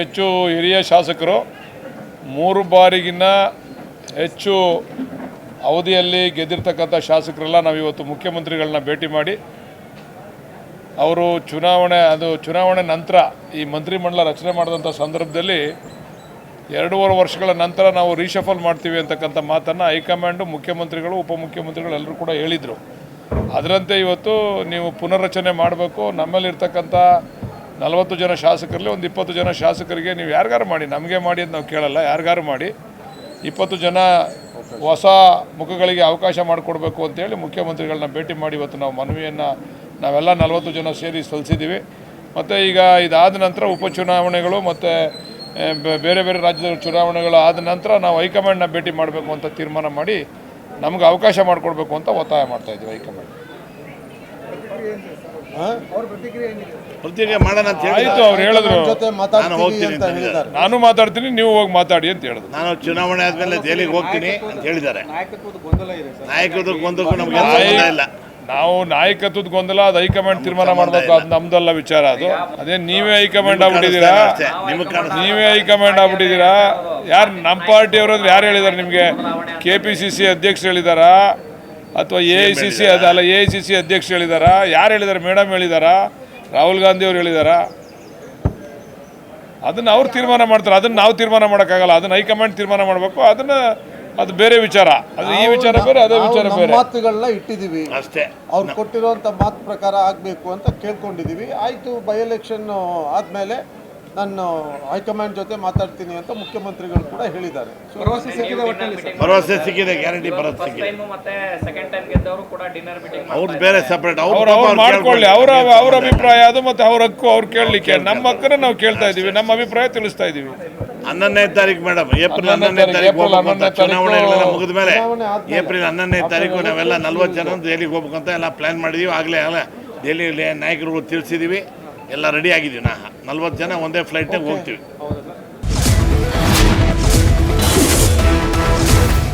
ಹೆಚ್ಚು ಹಿರಿಯ ಶಾಸಕರು 3 ಬಾರಿಗಿನ್ನ ಹೆಚ್ಚು ಅವಧಿಯಲ್ಲಿ ಗೆದ್ದಿರ್ತಕ್ಕಂಥ ಶಾಸಕರೆಲ್ಲ ನಾವು ಇವತ್ತು ಮುಖ್ಯಮಂತ್ರಿಗಳನ್ನ ಭೇಟಿ ಮಾಡಿ ಅವರು ಚುನಾವಣೆ ನಂತರ ಈ ಮಂತ್ರಿಮಂಡಲ ರಚನೆ ಮಾಡಿದಂಥ ಸಂದರ್ಭದಲ್ಲಿ 2.5 ವರ್ಷಗಳ ನಂತರ ನಾವು ರೀಶಫಲ್ ಮಾಡ್ತೀವಿ ಅಂತಕ್ಕಂಥ ಮಾತನ್ನು ಹೈಕಮಾಂಡು ಮುಖ್ಯಮಂತ್ರಿಗಳು ಉಪಮುಖ್ಯಮಂತ್ರಿಗಳು ಎಲ್ಲರೂ ಕೂಡ ಹೇಳಿದರು. ಅದರಂತೆ ಇವತ್ತು ನೀವು ಪುನರ್ರಚನೆ ಮಾಡಬೇಕು, ನಮ್ಮಲ್ಲಿರ್ತಕ್ಕಂಥ 40 ಜನ ಶಾಸಕರಲ್ಲಿ ಒಂದು 20 ಜನ ಶಾಸಕರಿಗೆ ನೀವು ಯಾರಿಗಾರು ಮಾಡಿ, ನಮಗೆ ಮಾಡಿ ಅಂತ ನಾವು ಕೇಳಲ್ಲ, ಯಾರಿಗಾರು ಮಾಡಿ 20 ಜನ ಹೊಸ ಮುಖಗಳಿಗೆ ಅವಕಾಶ ಮಾಡಿಕೊಡ್ಬೇಕು ಅಂತೇಳಿ ಮುಖ್ಯಮಂತ್ರಿಗಳನ್ನ ಭೇಟಿ ಮಾಡಿ ಇವತ್ತು ನಾವು ಮನವಿಯನ್ನು ನಾವೆಲ್ಲ 40 ಜನ ಸೇರಿ ಸಲ್ಲಿಸಿದ್ದೀವಿ. ಮತ್ತು ಈಗ ಇದಾದ ನಂತರ ಉಪಚುನಾವಣೆಗಳು ಮತ್ತು ಬೇರೆ ಬೇರೆ ರಾಜ್ಯದ ಚುನಾವಣೆಗಳು ಆದ ನಂತರ ನಾವು ಹೈಕಮಾಂಡ್ನ ಭೇಟಿ ಮಾಡಬೇಕು ಅಂತ ತೀರ್ಮಾನ ಮಾಡಿ ನಮ್ಗೆ ಅವಕಾಶ ಮಾಡಿಕೊಡ್ಬೇಕು ಅಂತ ಒತ್ತಾಯ ಮಾಡ್ತಾಯಿದ್ದೀವಿ ಹೈಕಮಾಂಡ್. ಆಯಿತು, ಅವ್ರು ಹೇಳಿದ್ರು ನಾನು ಮಾತಾಡ್ತೀನಿ, ನೀವು ಹೋಗಿ ಮಾತಾಡಿ ಅಂತ ಹೇಳಿದ್ರು. ನಾನು ಚುನಾವಣೆ ಆದಮೇಲೆ ದೆಹಲಿಗೆ ಹೋಗ್ತೀನಿ ಅಂತ ಹೇಳಿದ್ದಾರೆ. ನಾಯಕತ್ವದ ಗೊಂದಲಕ್ಕೂ ನಮಗೆ ಇಲ್ಲ. ನಾವು ನಾಯಕತ್ವದ ಗೊಂದಲ ಅದು ಹೈಕಮಾಂಡ್ ತೀರ್ಮಾನ ಮಾಡಬೇಕು, ಅದು ನಮ್ದಲ್ಲ ವಿಚಾರ. ಅದು ಅದೇ ನೀವೇ ಹೈಕಮಾಂಡ್ ಆಗ್ಬಿಟ್ಟಿದ್ದೀರಾ, ಯಾರು ನಮ್ಮ ಪಾರ್ಟಿಯವರು ಅಂದ್ರೆ ಯಾರು ಹೇಳಿದ್ದಾರೆ ನಿಮಗೆ? KPCC ಅಧ್ಯಕ್ಷರು ಹೇಳಿದಾರಾ ಅಥವಾ AICC ಅದಲ್ಲ AICC ಅಧ್ಯಕ್ಷರು ಹೇಳಿದಾರಾ? ಯಾರು ಹೇಳಿದ್ದಾರೆ? ಮೇಡಮ್ ಹೇಳಿದಾರಾ? ರಾಹುಲ್ ಗಾಂಧಿ ಅವರು ಹೇಳಿದಾರಾ? ಅದನ್ನು ಅವ್ರು ತೀರ್ಮಾನ ಮಾಡ್ತಾರೆ, ಅದನ್ನು ನಾವು ತೀರ್ಮಾನ ಮಾಡೋಕ್ಕಾಗಲ್ಲ. ಅದನ್ನು ಹೈಕಮಾಂಡ್ ತೀರ್ಮಾನ ಮಾಡಬೇಕು. ಅದು ಬೇರೆ ವಿಚಾರ, ಅದು ಈ ವಿಚಾರ ಬೇರೆ, ಅದೇ ವಿಚಾರ ಬೇರೆ. ಮಾತುಗಳನ್ನ ಇಟ್ಟಿದ್ದೀವಿ ಅಷ್ಟೇ. ಅವ್ರು ಕೊಟ್ಟಿರುವಂಥ ಮಾತು ಪ್ರಕಾರ ಆಗಬೇಕು ಅಂತ ಕೇಳ್ಕೊಂಡಿದ್ದೀವಿ. ಆಯಿತು, ಬೈ ಎಲೆಕ್ಷನ್ ಆದಮೇಲೆ ನಾನು ಹೈಕಮಾಂಡ್ ಜೊತೆ ಮಾತಾಡ್ತೀನಿ ಅಂತ ಮುಖ್ಯಮಂತ್ರಿಗಳು ಕೂಡ ಹೇಳಿದ್ದಾರೆ. ಭರವಸೆ ಸಿಕ್ಕಿದೆ, ಗ್ಯಾರಂಟಿ ಭರವಸೆ ಸಿಕ್ಕಿದೆ. ಅವ್ರದ್ದು ಬೇರೆ ಸಪ್ರೇಟ್, ಅವ್ರು ಮಾಡ್ಕೊಳ್ಳಿ, ಅವ್ರ ಅಭಿಪ್ರಾಯ ಅದು, ಮತ್ತು ಅವ್ರ ಹಕ್ಕು ಅವ್ರು ಕೇಳಲಿಕ್ಕೆ. ನಮ್ಮ ಹಕ್ಕನ್ನು ನಾವು ಕೇಳ್ತಾ ಇದ್ದೀವಿ, ನಮ್ಮ ಅಭಿಪ್ರಾಯ ತಿಳಿಸ್ತಾ ಇದ್ದೀವಿ. 11ನೇ ತಾರೀಕು ಮೇಡಮ್, ಏಪ್ರಿಲ್ 11ನೇ ತಾರೀಕು ಚುನಾವಣೆಗಳೆಲ್ಲ ಮುಗಿದ ಮೇಲೆ ಏಪ್ರಿಲ್ 11ನೇ ತಾರೀಕು ನಾವೆಲ್ಲ 40 ಜನ ದೆಹಲಿಗೆ ಹೋಗ್ಬೇಕಂತ ಎಲ್ಲ ಪ್ಲ್ಯಾನ್ ಮಾಡಿದ್ದೀವಿ. ಆಗಲೇ ದೆಹಲಿಯಲ್ಲಿ ನಾಯಕರುಗಳು ತಿಳಿಸಿದ್ದೀವಿ, ಎಲ್ಲ ರೆಡಿ ಆಗಿದ್ದೀವಿ. 40 ಜನ ಒಂದೇ ಫ್ಲೈಟ್ನಾಗ ಹೋಗ್ತೀವಿ.